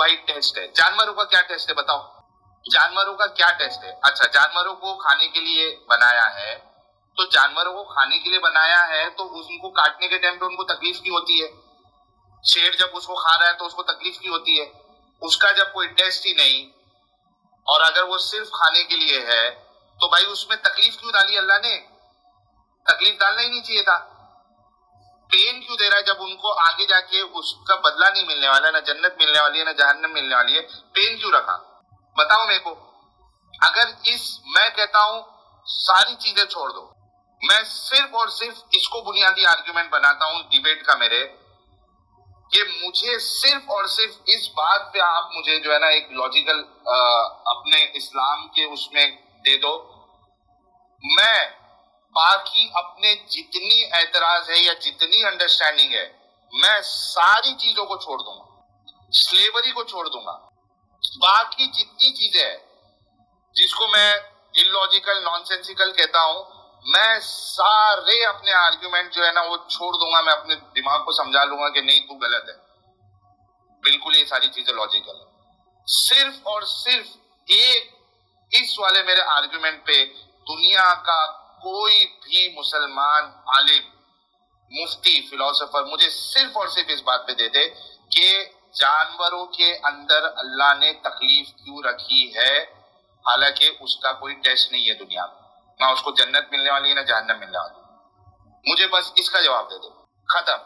भाई टेस्ट है। जानवरों का क्या टेस्ट है बताओ? जानवरों का क्या टेस्ट है? अच्छा, जानवरों को खाने के लिए बनाया है, तो जानवरों को खाने के लिए बनाया है तो उनको काटने के टाइम पे उनको तकलीफ क्यों होती है? शेर जब उसको खा रहा है तो उसको तकलीफ क्यों होती है? उसका जब कोई टेस्ट ही नहीं, और अगर वो सिर्फ खाने के लिए है तो भाई उसमें तकलीफ क्यों डाली अल्लाह ने? तकलीफ डालना ही नहीं चाहिए था। पेन क्यों दे रहा है जब उनको आगे जाके उसका बदला नहीं मिलने वाला, ना जन्नत मिलने वाली है ना जहन्नम मिलने वाली है? पेन क्यों रखा बताओ मेरे को? अगर मैं कहता हूं सारी चीजें छोड़ दो, मैं सिर्फ और सिर्फ इसको बुनियादी आर्ग्यूमेंट बनाता हूं डिबेट का मेरे, कि मुझे सिर्फ और सिर्फ इस बात पे आप मुझे जो है ना एक लॉजिकल अपने इस्लाम के उसमें दे दो, मैं बाकी अपने जितनी एतराज है या जितनी अंडरस्टैंडिंग है मैं सारी चीजों को छोड़ दूंगा, स्लेवरी को छोड़ दूंगा, बाकी जितनी चीजें हैं जिसको मैं इलॉजिकल नॉनसेंसिकल कहता हूं, मैं सारे अपने आर्ग्यूमेंट जो है ना वो छोड़ दूंगा। मैं अपने दिमाग को समझा लूंगा कि नहीं तू गलत है, बिल्कुल ये सारी चीजें लॉजिकल है। सिर्फ और सिर्फ एक इस वाले मेरे आर्ग्यूमेंट पे दुनिया का कोई भी मुसलमान आलिम, मुफ्ती, फिलोसोफर मुझे सिर्फ और सिर्फ इस बात पे दे दे कि जानवरों के अंदर अल्लाह ने तकलीफ क्यों रखी है, हालांकि उसका कोई टेस्ट नहीं है दुनिया में, ना उसको जन्नत मिलने वाली है ना जहन्नम मिलने वाली। मुझे बस इसका जवाब दे दो, खत्म।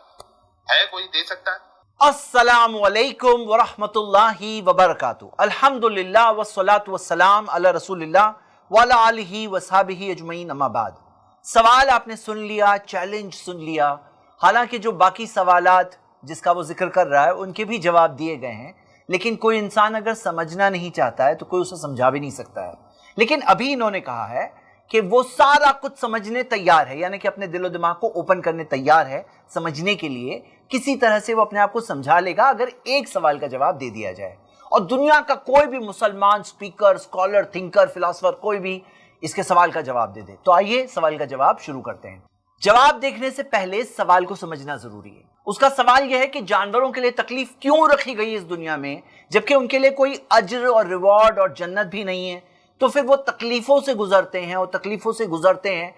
है कोई दे सकता है? अस्सलामु अलैकुम वरहमतुल्लाहि वबरकातुहू। अल्हम्दुलिल्लाह वस्सलातु वस्सलाम अला रसूलिल्लाह व अला आलिहि वसहबिहि अजमईन, अम्मा बाद। सवाल आपने सुन लिया, चैलेंज सुन लिया। हालांकि जो बाकी सवालात जिसका वो जिक्र कर रहा है उनके भी जवाब दिए गए हैं, लेकिन कोई इंसान अगर समझना नहीं चाहता है तो कोई उसे समझा भी नहीं सकता है। लेकिन अभी इन्होंने कहा है कि वो सारा कुछ समझने तैयार है, यानी कि अपने दिलो दिमाग को ओपन करने तैयार है समझने के लिए। किसी तरह से वो अपने आप को समझा लेगा अगर एक सवाल का जवाब दे दिया जाए। और दुनिया का कोई भी मुसलमान स्पीकर, स्कॉलर, थिंकर, फिलोसोफर कोई भी इसके सवाल का जवाब दे दे। तो आइए सवाल का जवाब शुरू करते हैं। जवाब देखने से पहले सवाल को समझना जरूरी है। उसका सवाल यह है कि जानवरों के लिए तकलीफ क्यों रखी गई इस दुनिया में, जबकि उनके लिए कोई अज्र और रिवॉर्ड और जन्नत भी नहीं है। तो फिर वो तकलीफों से गुजरते हैं, और तकलीफों से गुजरते हैं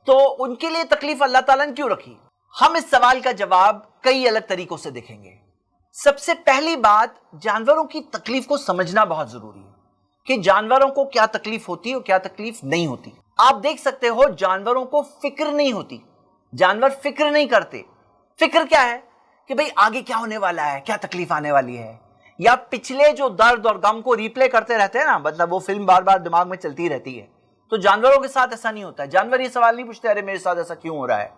तो उनके लिए तकलीफ अल्लाह ताला ने क्यों रखी? हम इस सवाल का जवाब कई अलग तरीकों से देखेंगे। सबसे पहली बात, जानवरों की तकलीफ को समझना बहुत जरूरी है कि जानवरों को क्या तकलीफ होती है और क्या तकलीफ नहीं होती। आप देख सकते हो जानवरों को फिक्र नहीं होती, जानवर फिक्र नहीं करते। फिक्र क्या है कि भाई आगे क्या होने वाला है, क्या तकलीफ आने वाली है, या पिछले जो दर्द और गम को रिप्ले करते रहते हैं ना, मतलब वो फिल्म बार बार दिमाग में चलती रहती है। तो जानवरों के साथ ऐसा नहीं होता है। जानवर ये सवाल नहीं पूछते अरे मेरे साथ ऐसा क्यों हो रहा है,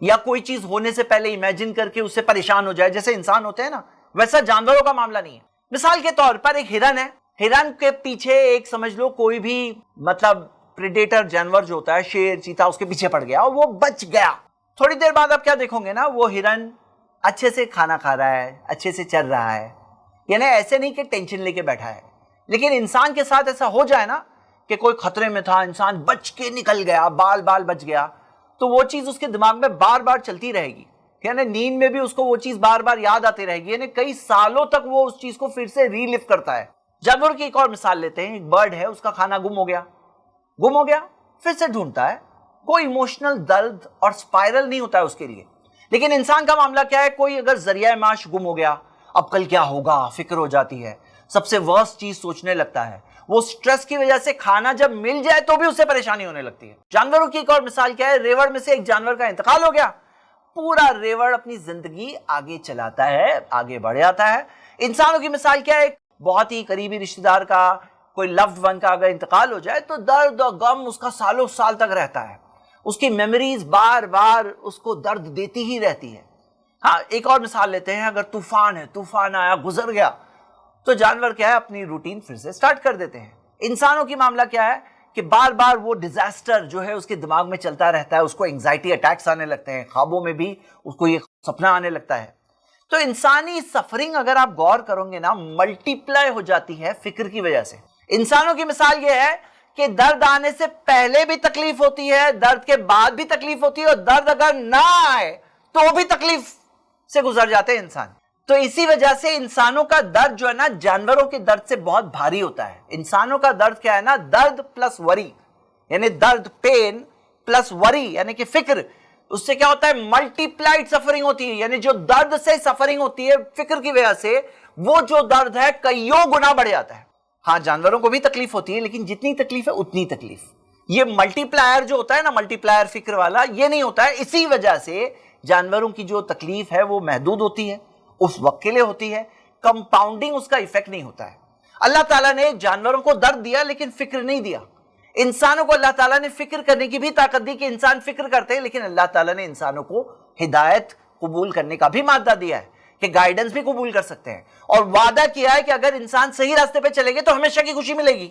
या कोई चीज होने से पहले इमेजिन करके उससे परेशान हो जाए जैसे इंसान होते हैं ना, वैसा जानवरों का मामला नहीं है। मिसाल के तौर पर एक हिरन है, हिरन के पीछे एक समझ लो कोई भी मतलब प्रेडेटर जानवर जो होता है, शेर, चीता, उसके पीछे पड़ गया और वो बच गया। थोड़ी देर बाद आप क्या देखोगे ना, वो हिरन अच्छे से खाना खा रहा है, अच्छे से चल रहा है, यानी ऐसे नहीं कि टेंशन लेके बैठा है। लेकिन इंसान के साथ ऐसा हो जाए ना कि कोई खतरे में था, इंसान बच के निकल गया, बाल बाल बच गया, तो वो चीज उसके दिमाग में बार बार चलती रहेगी, यानी नींद में भी उसको वो चीज बार बार याद आती रहेगी, यानी कई सालों तक वो उस चीज को फिर से रीलिव करता है। जानवर की एक और मिसाल लेते हैं। एक बर्ड है, उसका खाना गुम हो गया, फिर से ढूंढता है। कोई इमोशनल दर्द और स्पाइरल नहीं होता है उसके लिए। लेकिन इंसान का मामला क्या है, कोई अगर जरिया माश गुम हो गया, अब कल क्या होगा, फिक्र हो जाती है, सबसे वर्स्ट चीज सोचने लगता है। वो स्ट्रेस की वजह से खाना जब मिल जाए तो भी उससे परेशानी होने लगती है। जानवरों की एक और मिसाल क्या है, रेवड़ में से एक जानवर का इंतकाल हो गया, पूरा रेवड़ अपनी जिंदगी आगे चलाता है, आगे बढ़ जाता है। इंसानों की मिसाल क्या है, बहुत ही करीबी रिश्तेदार का, कोई लव्ड वन का अगर इंतकाल हो जाए तो दर्द और गम उसका सालों साल तक रहता है। उसकी मेमोरीज बार बार उसको दर्द देती ही रहती है। हाँ, एक और मिसाल लेते हैं। अगर तूफान है, तूफान आया, गुजर गया, तो जानवर क्या है, अपनी रूटीन फिर से स्टार्ट कर देते हैं। इंसानों की मामला क्या है कि बार बार वो डिजास्टर जो है उसके दिमाग में चलता रहता है, उसको एंजाइटी अटैक्स आने लगते हैं, ख्वाबों में भी उसको ये सपना आने लगता है। तो इंसानी सफरिंग अगर आप गौर करोगे ना, मल्टीप्लाई हो जाती है फिक्र की वजह से। इंसानों की मिसाल ये है कि दर्द आने से पहले भी तकलीफ होती है, दर्द के बाद भी तकलीफ होती है, और दर्द अगर ना आए तो भी तकलीफ से गुजर जाते हैं इंसान। تو اسی وجہ سے انسانوں کا درد جو ہے نا جانوروں کے درد سے بہت بھاری ہوتا ہے. انسانوں کا درد کیا ہے نا, درد پلس وری, یعنی درد پین پلس وری یعنی کہ فکر, اس سے کیا ہوتا ہے ملٹی پلائڈ سفرنگ ہوتی ہے. یعنی جو درد سے سفرنگ ہوتی ہے فکر کی وجہ سے, وہ جو درد ہے کئیوں گنا بڑھ جاتا ہے. ہاں جانوروں کو بھی تکلیف ہوتی ہے لیکن جتنی تکلیف ہے اتنی تکلیف. یہ ملٹی پلائر جو ہوتا ہے نا, ملٹی پلائر فکر والا, یہ نہیں ہوتا ہے. اسی وجہ سے جانوروں کی جو تکلیف ہے وہ محدود ہوتی ہے, اس وقت کے لیے ہوتی ہے, کمپاؤنڈنگ اس کا ایفیکٹ نہیں ہوتا ہے. اللہ تعالیٰ نے جانوروں کو درد دیا لیکن فکر نہیں دیا. انسانوں کو اللہ تعالیٰ نے فکر کرنے کی بھی طاقت دی کہ انسان فکر کرتے ہیں, لیکن اللہ تعالیٰ نے انسانوں کو ہدایت قبول کرنے کا بھی مادہ دیا ہے کہ گائیڈنس بھی قبول کر سکتے ہیں, اور وعدہ کیا ہے کہ اگر انسان صحیح راستے پہ چلے گے تو ہمیشہ کی خوشی ملے گی.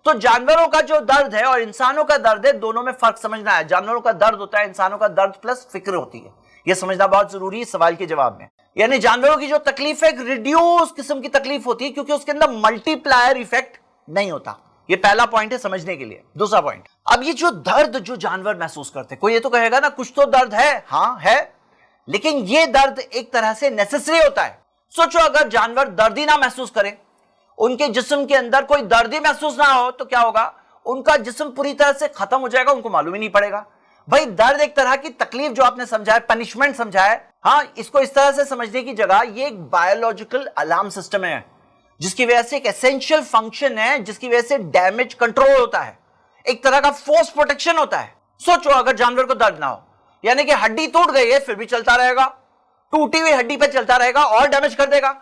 تو جانوروں کا جو درد ہے اور انسانوں کا درد ہے, دونوں میں فرق سمجھنا ہے. جانوروں کا درد ہوتا ہے, انسانوں کا درد پلس فکر ہوتی ہے. یہ سمجھنا بہت ضروری ہے سوال کے جواب میں. یعنی جانوروں کی جو تکلیف ہے ایک ریڈیوس قسم کی تکلیف ہوتی ہے کیونکہ اس کے اندر ملٹی پلائر ایفیکٹ نہیں ہوتا. یہ پہلا پوائنٹ ہے سمجھنے کے لیے. دوسرا پوائنٹ, اب یہ جو درد جو جانور محسوس کرتے ہیں, کوئی یہ تو کہے گا نا کچھ تو درد ہے, ہاں ہے, لیکن یہ درد ایک طرح سے نیسیسری ہوتا ہے. سوچو اگر جانور درد ہی نہ محسوس کریں, ان کے جسم کے اندر کوئی درد ہی محسوس نہ ہو تو کیا ہوگا, ان کا جسم پوری طرح سے ختم ہو جائے گا, ان کو معلوم ہی نہیں پڑے گا. بھائی درد ایک طرح کی تکلیف جو آپ نے سمجھا ہے, پنشمنٹ سمجھا ہے, ہاں اس کو اس طرح سے سمجھنے کی جگہ یہ ایک بایولوجیکل الارم سسٹم ہے جس کی وجہ سے ایک ایسنشل فنکشن ہے, جس کی وجہ سے ڈیمیج کنٹرول ہوتا ہے, ایک طرح کا فورس پروٹیکشن ہوتا ہے. سوچو اگر جانور کو درد نہ ہو, یعنی کہ ہڈی ٹوٹ گئی ہے پھر بھی چلتا رہے گا, ٹوٹی ہوئی ہڈی پہ چلتا رہے گا اور ڈیمیج کر دے گا.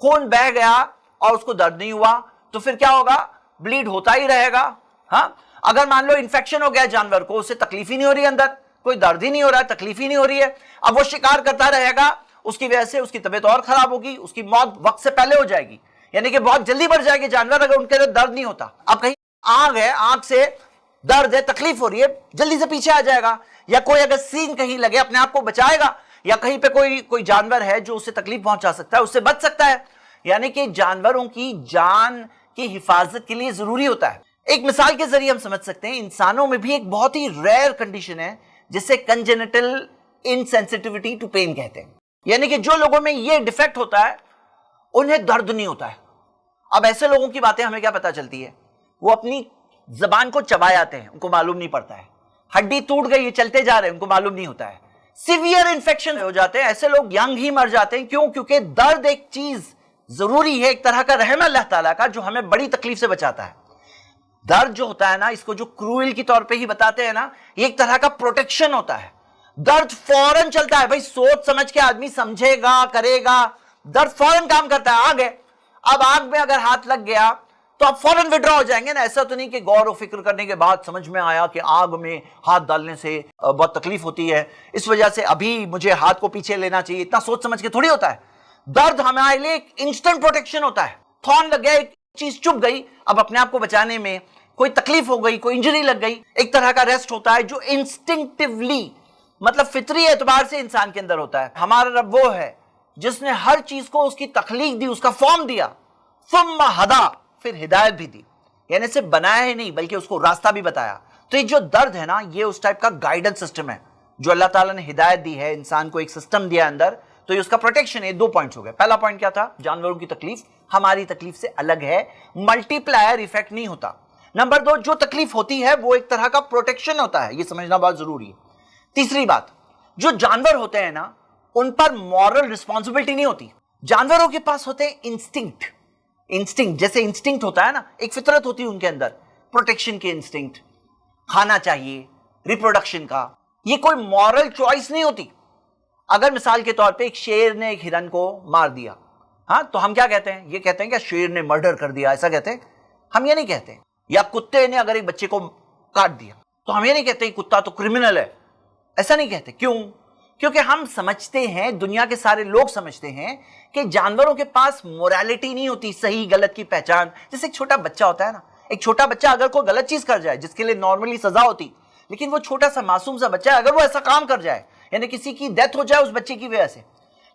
خون بہہ گیا اور اس کو درد نہیں ہوا تو پھر کیا ہوگا, بلیڈ ہوتا ہی رہے گا. ہاں اگر مان لو انفیکشن ہو گیا جانور کو, اسے تکلیف ہی نہیں ہو رہی, اندر کوئی درد ہی نہیں ہو رہا ہے, تکلیف ہی نہیں ہو رہی ہے, اب وہ شکار کرتا رہے گا, اس کی وجہ سے اس کی طبیعت اور خراب ہوگی, اس کی موت وقت سے پہلے ہو جائے گی, یعنی کہ بہت جلدی بڑھ جائے گی جانور اگر ان کے اندر درد نہیں ہوتا. اب کہیں آگ ہے, آگ سے درد ہے, تکلیف ہو رہی ہے, جلدی سے پیچھے آ جائے گا, یا کوئی اگر سین کہیں لگے اپنے آپ کو بچائے گا, یا کہیں پہ کوئی جانور ہے جو اسے تکلیف پہنچا سکتا ہے, اس سے بچ سکتا ہے. یعنی کہ جانوروں کی جان کی حفاظت کے لیے ضروری ہوتا ہے. ایک مثال کے ذریعے ہم سمجھ سکتے ہیں, انسانوں میں بھی ایک بہت ہی ریئر کنڈیشن ہے جسے کنجنیٹل انسینسٹیوٹی ٹو پین کہتے ہیں. یعنی کہ جو لوگوں میں یہ ڈیفیکٹ ہوتا ہے انہیں درد نہیں ہوتا ہے. اب ایسے لوگوں کی باتیں ہمیں کیا پتا چلتی ہے, وہ اپنی زبان کو چبا جاتے ہیں, ان کو معلوم نہیں پڑتا ہے. ہڈی ٹوٹ گئی, یہ چلتے جا رہے ہیں, ان کو معلوم نہیں ہوتا ہے. سیویئر انفیکشن ہو جاتے ہیں, ایسے لوگ ینگ ہی مر جاتے ہیں. کیوں؟ کیونکہ درد ایک چیز ضروری ہے, ایک طرح کا رحم اللہ تعالیٰ کا جو ہمیں بڑی تکلیف سے بچاتا ہے. درد جو ہوتا ہے نا, اس کو جو کروئل کی طور پہ ہی بتاتے ہیں نا, یہ ایک طرح کا پروٹیکشن ہوتا ہے. درد فوراً چلتا ہے, بھائی سوچ سمجھ کے آدمی سمجھے گا, کرے گا, درد فوراً کام کرتا ہے. آگ ہے, اب آگ میں اگر ہاتھ لگ گیا تو آپ فوراً وڈرا ہو جائیں گے نا. ایسا تو نہیں کہ غور و فکر کرنے کے بعد سمجھ میں آیا کہ آگ میں ہاتھ ڈالنے سے بہت تکلیف ہوتی ہے, اس وجہ سے ابھی مجھے ہاتھ کو پیچھے لینا چاہیے. اتنا سوچ سمجھ کے تھوڑی ہوتا ہے. درد ہمارے لیے ایک انسٹنٹ پروٹیکشن ہوتا ہے. تھون لگ گیا, ایک چیز چپ گئی, اب اپنے آپ کو بچانے میں کوئی تکلیف ہو گئی, کوئی انجری لگ گئی, ایک طرح کا ریسٹ ہوتا ہے جو انسٹنکٹیولی مطلب فطری اعتبار سے انسان کے اندر ہوتا ہے. ہمارا رب وہ ہے جس نے ہر چیز کو اس کی تخلیق دی, اس کا فارم دیا, ثم ہدا, پھر ہدایت بھی دی. یعنی صرف بنایا ہی نہیں بلکہ اس کو راستہ بھی بتایا. تو یہ جو درد ہے نا, یہ اس ٹائپ کا گائیڈنس سسٹم ہے جو اللہ تعالیٰ نے ہدایت دی ہے, انسان کو ایک سسٹم دیا اندر, تو یہ اس کا پروٹیکشن ہے. 2 پوائنٹس ہو گئے. پہلا پوائنٹ کیا تھا, جانوروں کی تکلیف ہماری تکلیف سے الگ ہے, ملٹی پلائر ایفیکٹ نہیں ہوتا. نمبر 2, جو تکلیف ہوتی ہے وہ ایک طرح کا پروٹیکشن ہوتا ہے, یہ سمجھنا بہت ضروری ہے. تیسری بات, جو جانور ہوتے ہیں نا ان پر مورل رسپانسبلٹی نہیں ہوتی. جانوروں کے پاس ہوتے ہیں انسٹنکٹ. جیسے انسٹنکٹ ہوتا ہے نا, ایک فطرت ہوتی ہے ان کے اندر, پروٹیکشن کے انسٹنکٹ, کھانا چاہیے, ریپروڈکشن کا. یہ کوئی مورل چوائس نہیں ہوتی. اگر مثال کے طور پہ ایک شیر نے ایک ہرن کو مار دیا, ہاں تو ہم کیا کہتے ہیں, یہ کہتے ہیں کہ شیر نے مرڈر کر دیا, ایسا کہتے ہیں. ہم یہ نہیں کہتے. یا کتے نے اگر ایک بچے کو کاٹ دیا تو ہم یہ نہیں کہتے کہ کتا تو کرمنل ہے, ایسا نہیں کہتے. کیوں؟ کیونکہ ہم سمجھتے ہیں, دنیا کے سارے لوگ سمجھتے ہیں کہ جانوروں کے پاس موریلٹی نہیں ہوتی, صحیح غلط کی پہچان. جیسے ایک چھوٹا بچہ ہوتا ہے نا, ایک چھوٹا بچہ اگر کوئی غلط چیز کر جائے جس کے لیے نارملی سزا ہوتی, لیکن وہ چھوٹا سا معصوم سا بچہ ہے, اگر وہ ایسا کام کر جائے, یعنی کسی کی ڈیتھ ہو جائے اس بچے کی وجہ سے,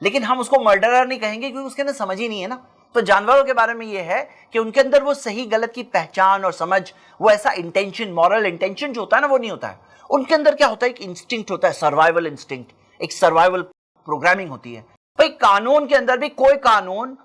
لیکن ہم اس کو مرڈرر نہیں کہیں گے کیونکہ اس کے اندر سمجھ ہی نہیں ہے نا. تو جانوروں کے بارے میں یہ ہے کہ ان کے اندر وہ صحیح غلط کی پہچان اور سمجھ, وہ ایسا انٹینشن, مورل انٹینشن جو ہوتا ہے نا, وہ نہیں ہوتا ہے. ان کے اندر کیا ہوتا ہے, ایک انسٹنکٹ ہوتا ہے, سروائیول انسٹنکٹ, ایک سروائیول پروگرامنگ ہوتی ہے. भाई कानून के अंदर भी कोई कानून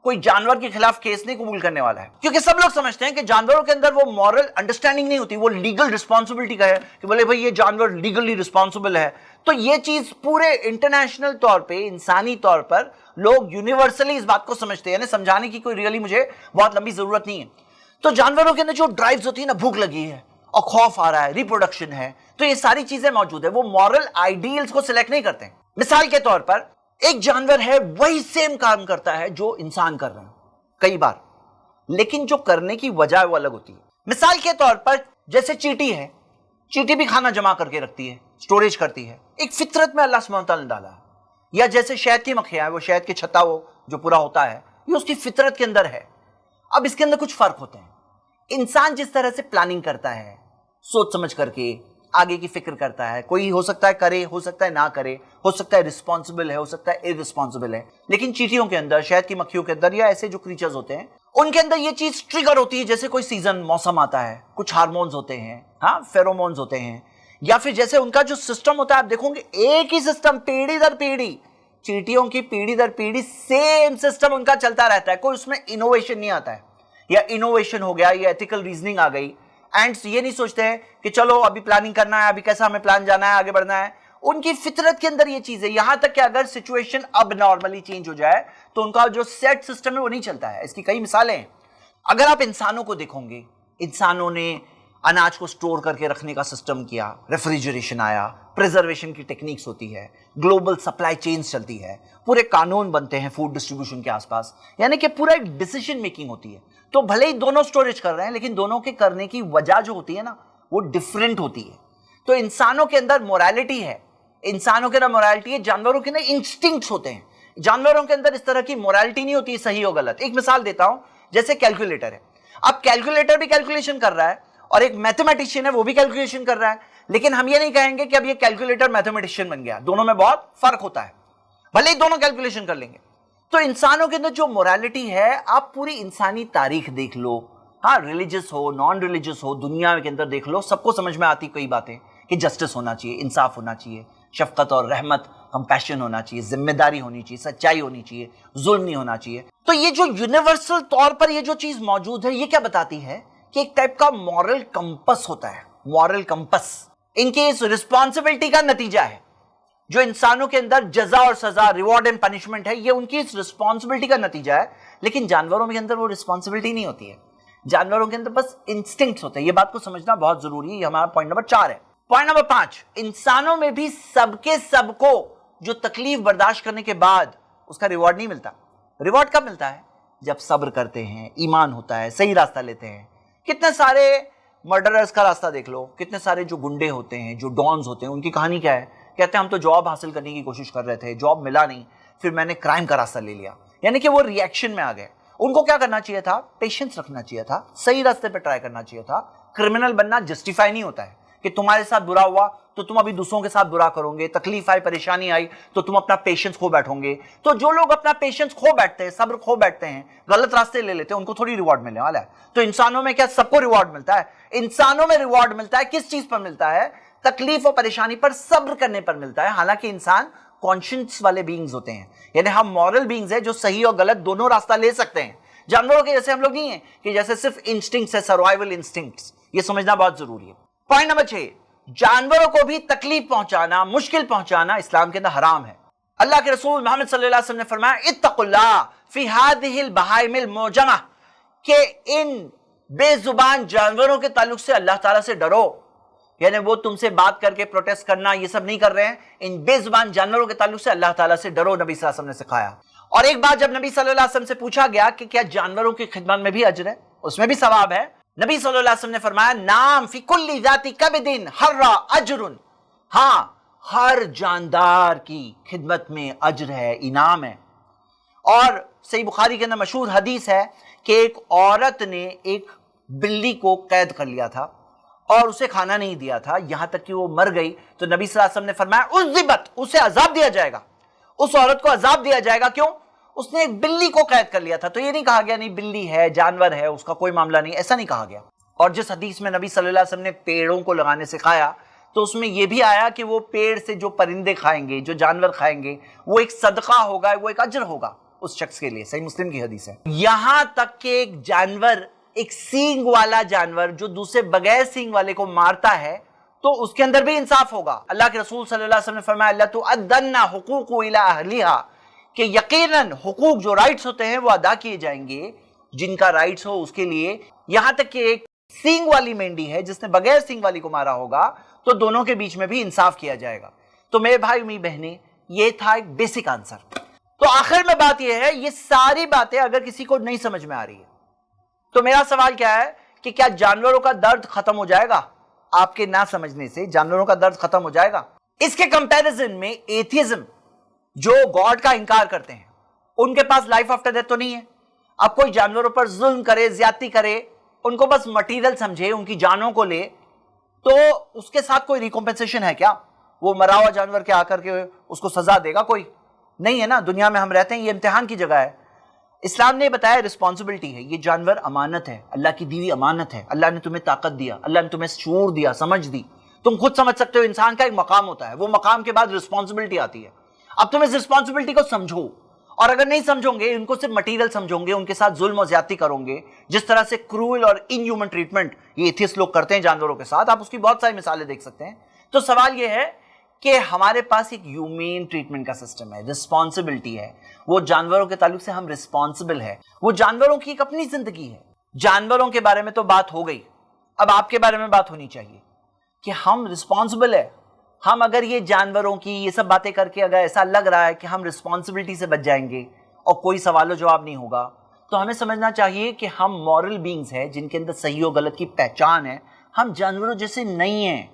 कोई जानवर के खिलाफ केस नहीं कबूल करने वाला है, क्योंकि सब लोग समझते हैं कि जानवरों के अंदर वो मॉरल अंडरस्टैंडिंग नहीं होती, वो लीगल रिस्पॉन्सिबिलिटी का है कि बोले भाई ये जानवर लीगली रिस्पॉन्सिबल है। तो ये चीज पूरे इंटरनेशनल तौर पे, इंसानी तौर पर लोग यूनिवर्सली इस बात को समझते हैं, समझाने की कोई रियली मुझे बहुत लंबी जरूरत नहीं है। तो जानवरों के अंदर जो ड्राइव्स होती है ना, भूख लगी है और खौफ आ रहा है, रिप्रोडक्शन है, तो ये सारी चीजें मौजूद है। वो मॉरल आइडियल्स को सिलेक्ट नहीं करते हैं। मिसाल के तौर पर एक जानवर है, वही सेम काम करता है जो इंसान कर रहे हैं कई बार, लेकिन जो करने की वजह वो अलग होती है। मिसाल के तौर पर जैसे चींटी है, चींटी भी खाना जमा करके रखती है, स्टोरेज करती है, एक फितरत में अल्लाह सुब्हानहू तआला ने डाला है। या जैसे शहद की मक्खियां है, वो शहद के छत्ता वो जो पूरा होता है, ये उसकी फितरत के अंदर है। अब इसके अंदर कुछ फर्क होते हैं। इंसान जिस तरह से प्लानिंग करता है, सोच समझ करके आगे की फिक्र करता है, कोई हो सकता है करे, हो सकता है ना करे, हो सकता है रिस्पॉन्सिबल है, हो सकता है इररिस्पॉन्सिबल है, लेकिन चींटियों के अंदर, शहद की मक्खियों के अंदर, या ऐसे जो क्रीचर्स होते हैं उनके अंदर ये चीज ट्रिगर होती है। जैसे कोई सीजन, मौसम आता है, कुछ हार्मोन्स होते हैं, हाँ फेरोमोन्स होते हैं, या फिर जैसे उनका जो सिस्टम होता है, आप देखोगे एक ही सिस्टम पीढ़ी दर पीढ़ी, चींटियों की पीढ़ी दर पीढ़ी सेम सिस्टम उनका चलता रहता है, कोई उसमें इनोवेशन नहीं आता है। या इनोवेशन हो गया, या एथिकल रीजनिंग आ गई। एंड्स ये नहीं सोचते हैं कि चलो अभी प्लानिंग करना है, अभी कैसा हमें प्लान जाना है, आगे बढ़ना है। उनकी फितरत के अंदर ये चीज है। यहां तक कि अगर सिचुएशन अब नॉर्मली चेंज हो जाए तो उनका जो सेट सिस्टम है वो नहीं चलता है। इसकी कई मिसालें हैं। अगर आप इंसानों को देखोगे, इंसानों ने अनाज को स्टोर करके रखने का सिस्टम किया, रेफ्रिजरेशन आया, प्रिजर्वेशन की टेक्निक्स होती है, ग्लोबल सप्लाई चेन्स चलती है, पूरे कानून बनते हैं फूड डिस्ट्रीब्यूशन के आसपास, यानी कि पूरा एक डिसीजन मेकिंग होती है। तो भले ही दोनों स्टोरेज कर रहे हैं, लेकिन दोनों के करने की वजह जो होती है ना, वो डिफरेंट होती है। तो इंसानों के अंदर मोरालिटी है, इंसानों के अंदर मोरालिटी है, जानवरों के अंदर इंस्टिंक्ट्स होते हैं। जानवरों के अंदर इस तरह की मोरालिटी नहीं होती सही और गलत। एक मिसाल देता हूं, जैसे कैलकुलेटर है। अब कैलकुलेटर भी कैलकुलेशन कर रहा है और एक मैथमेटिशियन है, वो भी कैलकुलेशन कर रहा है, लेकिन हम ये नहीं कहेंगे कि अब ये कैलकुलेटर मैथमेटिशियन बन गया। दोनों में बहुत फर्क होता है, भले ही दोनों कैलकुलेशन कर लेंगे। तो इंसानों के अंदर जो मोरालिटी है, आप पूरी इंसानी तारीख देख लो, हाँ रिलीजियस हो, नॉन रिलीजियस हो, दुनिया के अंदर देख लो, सबको समझ में आती कई बातें कि जस्टिस होना चाहिए, इंसाफ होना चाहिए, शफकत और रहमत, कंपैशन होना चाहिए, जिम्मेदारी होनी चाहिए, सच्चाई होनी चाहिए, जुल्म नहीं होना चाहिए। तो ये जो यूनिवर्सल तौर पर ये जो चीज मौजूद है, ये क्या बताती है कि एक टाइप का मॉरल कंपस होता है। मॉरल कंपस इनकी इस रिस्पॉन्सिबिलिटी का नतीजा है। जो इंसानों के अंदर जजा और सजा, रिवॉर्ड एंड पनिशमेंट है, ये उनकी इस रिस्पॉन्सिबिलिटी का नतीजा है। लेकिन जानवरों के अंदर वो रिस्पॉन्सिबिलिटी नहीं होती है। जानवरों के अंदर बस इंस्टिंक्ट्स होते हैं। ये बात को समझना बहुत जरूरी है। ये हमारा पॉइंट नंबर 4 है। पॉइंट नंबर 5, इंसानों में भी सबके सबको जो तकलीफ बर्दाश्त करने के बाद उसका रिवॉर्ड नहीं मिलता। रिवॉर्ड कब मिलता है? जब सब्र करते हैं, ईमान होता है, सही रास्ता लेते हैं। कितने सारे मर्डरर्स का रास्ता देख लो, कितने सारे जो गुंडे होते हैं, जो डॉन्स होते हैं, उनकी कहानी क्या है? कहते हैं हम तो जॉब हासिल करने की कोशिश कर रहे थे, जॉब मिला नहीं, फिर मैंने क्राइम का रास्ता ले लिया। यानी कि वो रिएक्शन में आ गए। उनको क्या करना चाहिए था? पेशेंस रखना चाहिए था, सही रास्ते पे ट्राई करना चाहिए था। क्रिमिनल बनना जस्टिफाई नहीं होता है कि तुम्हारे साथ बुरा हुआ तो तुम अभी दूसरों के साथ बुरा करोगे, तकलीफ आई, परेशानी आई तो तुम अपना पेशेंस खो बैठोगे। तो जो लोग अपना पेशेंस खो बैठते हैं, सब्र खो बैठते हैं, गलत रास्ते ले लेते हैं, उनको थोड़ी रिवॉर्ड मिलने वाला है। तो इंसानों में क्या सबको रिवॉर्ड मिलता है? इंसानों में रिवॉर्ड मिलता है किस चीज पर मिलता है? तकलीफ और परेशानी पर सब्र करने पर मिलता है। हालांकि इंसान कॉन्शियस वाले बीइंग्स होते हैं, यानी हम मॉरल बीइंग्स हैं जो सही और गलत दोनों रास्ता ले सकते हैं। जानवरों के जैसे हम लोग नहीं है कि जैसे सिर्फ इंस्टिंक्ट्स है, सर्वाइवल इंस्टिंक्ट्स। ये समझना बहुत जरूरी है। पॉइंट नंबर 6, जानवरों को भी तकलीफ पहुंचाना, मुश्किल पहुंचाना इस्लाम के अंदर हराम है। अल्लाह के रसूल मोहम्मद सल्लल्लाहु अलैहि वसल्लम ने फरमाया, इत्तकुल्लाह फी हादिहिल बहाइमिल मुजमा, के इन बेजुबान जानवरों के ताल्लुक से अल्लाह ताला से डरो। यानी वो तुमसे बात करके प्रोटेस्ट करना ये सब नहीं कर रहे हैं। इन बेजुबान जानवरों के ताल्लुक से अल्लाह ताला से डरो, नबी सल्लल्लाहु अलैहि वसल्लम ने सिखाया। और एक बार जब नबी सल्लल्लाहु अलैहि वसल्लम से पूछा गया कि क्या जानवरों की खिदमत में भी अजर है, उसमें भी सवाब है, नबी सल्लल्लाहु अलैहि वसल्लम ने फरमाया, नाम फी कुल्ली जाती कबदिन हर्रा अजरुन, हाँ हर जानदार की खिदमत में अजर है, इनाम है। और सही बुखारी के अंदर मशहूर हदीस है कि एक औरत ने एक बिल्ली को कैद कर लिया था और उसे खाना नहीं दिया था, यहां तक कि वो मर गई। तो नबी सल्लल्लाहु अलैहि वसल्लम ने फरमाया, उज़्ज़िबत, उसे अजाब दिया जाएगा, उस औरत को अजाब दिया जाएगा। क्यों? उसने एक बिल्ली को कैद कर लिया था। तो ये नहीं कहा गया नहीं बिल्ली है, जानवर है, उसका कोई मामला नहीं, ऐसा नहीं कहा गया। और जिस हदीस में नबी सल्लल्लाहु अलैहि वसल्लम ने पेड़ों को लगाने सिखाया, تو اس میں یہ بھی آیا کہ وہ پیڑ سے جو پرندے کھائیں گے، جو جانور کھائیں گے، وہ ایک صدقہ ہوگا، وہ ایک اجر ہوگا اس شخص کے لیے. صحیح مسلم کی حدیث ہے. یہاں تک کہ ایک جانور، ایک سینگ والا جانور جو دوسرے بغیر سینگ والے کو مارتا ہے تو اس کے اندر بھی انصاف ہوگا. اللہ کے رسول صلی اللہ علیہ وسلم نے فرمایا اللہ تؤدن حقوق الی اہلھا، کہ یقیناً حقوق جو رائٹس ہوتے ہیں وہ ادا کیے جائیں گے جن کا رائٹس ہو اس کے لیے. یہاں تک کہ ایک سینگ والی مینڈی ہے جس نے بغیر سینگ والی کو مارا ہوگا تو دونوں کے بیچ میں بھی انصاف کیا جائے گا. تو میرے بھائی میری بہنیں، یہ تھا ایک بیسک آنسر. تو آخر میں بات یہ ہے، یہ ساری باتیں اگر کسی کو نہیں سمجھ میں آ رہی ہے تو میرا سوال کیا ہے کہ کیا جانوروں کا درد ختم ہو جائے گا؟ آپ کے نہ سمجھنے سے جانوروں کا درد ختم ہو جائے گا؟ اس کے کمپیریزن میں ایتھیزم، جو گاڈ کا انکار کرتے ہیں، ان کے پاس لائف آفٹر ڈیتھ تو نہیں ہے. اب کوئی جانوروں پر ظلم کرے، زیادتی کرے، ان کو بس مٹیریل سمجھے، ان کی جانوں کو لے، تو اس کے ساتھ کوئی ریکمپنسیشن ہے کیا؟ وہ مرا ہوا جانور کے آ کر کے اس کو سزا دے گا؟ کوئی نہیں ہے نا. دنیا میں ہم رہتے ہیں، یہ امتحان کی جگہ ہے. اسلام نے بتایا رسپانسبلٹی ہے، یہ جانور امانت ہے، اللہ کی دی ہوئی امانت ہے. اللہ نے تمہیں طاقت دیا، اللہ نے تمہیں شعور دیا، سمجھ دی. تم خود سمجھ سکتے ہو انسان کا ایک مقام ہوتا ہے، وہ مقام کے بعد رسپانسبلٹی آتی ہے. اب تم اس رسپانسبلٹی کو سمجھو، اور اگر نہیں سمجھو گے، ان کو صرف مٹیریل سمجھو گے، ان کے ساتھ ظلم و زیادتی کرو گے، جس طرح سے کروئل اور ان ہیومن ٹریٹمنٹ یہ ایتھیسٹ لوگ کرتے ہیں جانوروں کے ساتھ، آپ اس کی بہت ساری مثالیں دیکھ سکتے ہیں. تو سوال یہ ہے کہ ہمارے پاس ایک ہیومین ٹریٹمنٹ کا سسٹم ہے، رسپانسبلٹی ہے. وہ جانوروں کے تعلق سے ہم رسپانسبل ہے. وہ جانوروں کی ایک اپنی زندگی ہے. جانوروں کے بارے میں تو بات ہو گئی، اب آپ کے بارے میں بات ہونی چاہیے کہ ہم رسپانسبل ہے. ہم اگر یہ جانوروں کی یہ سب باتیں کر کے اگر ایسا لگ رہا ہے کہ ہم رسپانسبلٹی سے بچ جائیں گے اور کوئی سوال و جواب نہیں ہوگا، تو ہمیں سمجھنا چاہیے کہ ہم مورل بینگز ہیں جن کے اندر صحیح و غلط کی پہچان ہے. ہم جانوروں جیسے نہیں ہیں.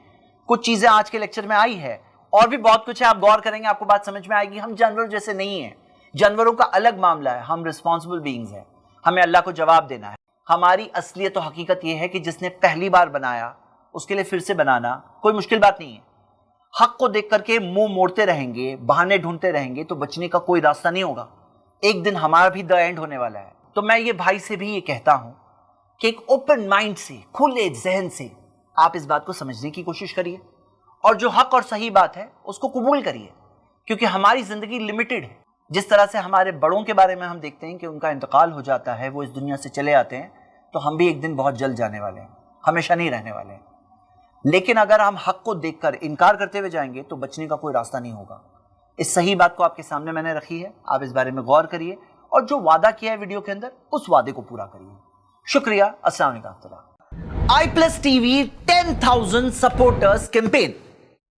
کچھ چیزیں آج کے لیکچر میں آئی ہے، اور بھی بہت کچھ ہے، آپ غور کریں گے آپ کو بات سمجھ میں آئے گی. ہم جانوروں جیسے نہیں ہیں. جانوروں کا الگ معاملہ ہے. ہم رسپانسبل بینگز ہیں. ہمیں اللہ کو جواب دینا ہے. ہماری اصلیت و حقیقت یہ ہے کہ جس نے پہلی بار بنایا اس کے لیے پھر سے بنانا کوئی مشکل بات نہیں ہے. حق کو دیکھ کر کے منہ موڑتے رہیں گے، بہانے ڈھونڈتے رہیں گے تو بچنے کا کوئی راستہ نہیں ہوگا. ایک دن ہمارا بھی دا اینڈ ہونے والا ہے. تو میں یہ بھائی سے بھی یہ کہتا ہوں کہ ایک اوپن مائنڈ سے، کھلے ذہن سے آپ اس بات کو سمجھنے کی کوشش کریے، اور جو حق اور صحیح بات ہے اس کو قبول کریے، کیونکہ ہماری زندگی لمیٹڈ ہے. جس طرح سے ہمارے بڑوں کے بارے میں ہم دیکھتے ہیں کہ ان کا انتقال ہو جاتا ہے، وہ اس دنیا سے چلے آتے ہیں، تو ہم بھی ایک دن بہت جلد جانے والے ہیں، ہمیشہ نہیں رہنے والے ہیں. لیکن اگر ہم حق کو دیکھ کر انکار کرتے ہوئے جائیں گے تو بچنے کا کوئی راستہ نہیں ہوگا. اس صحیح بات کو آپ کے سامنے میں نے رکھی ہے. آپ اس بارے میں غور کریے اور جو وعدہ کیا ہے ویڈیو کے اندر اس وعدے کو پورا کریے. شکریہ. السلام علیکم. i+TV 10,000 supporters campaign.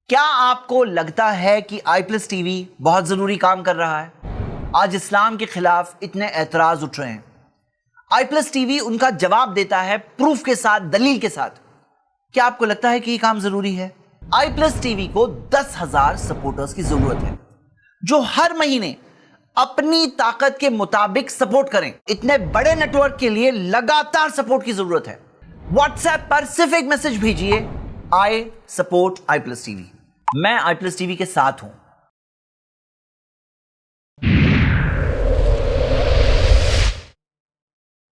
کیا آپ کو لگتا ہے کہ i+TV بہت ضروری کام کر رہا ہے؟ آج اسلام کے خلاف اتنے اعتراض اٹھ رہے ہیں. i+TV ان کا جواب دیتا ہے پروف کے ساتھ، دلیل کے ساتھ. کیا آپ کو لگتا ہے کہ یہ کام ضروری ہے؟ i+TV کو 10,000 سپورٹرز کی ضرورت ہے جو ہر مہینے اپنی طاقت کے مطابق سپورٹ کریں. اتنے بڑے نیٹ ورک کے لیے لگاتار سپورٹ کی ضرورت ہے. واٹس ایپ پر صرف ایک میسج بھیجیے، I support i+TV. میں i+TV کے ساتھ ہوں.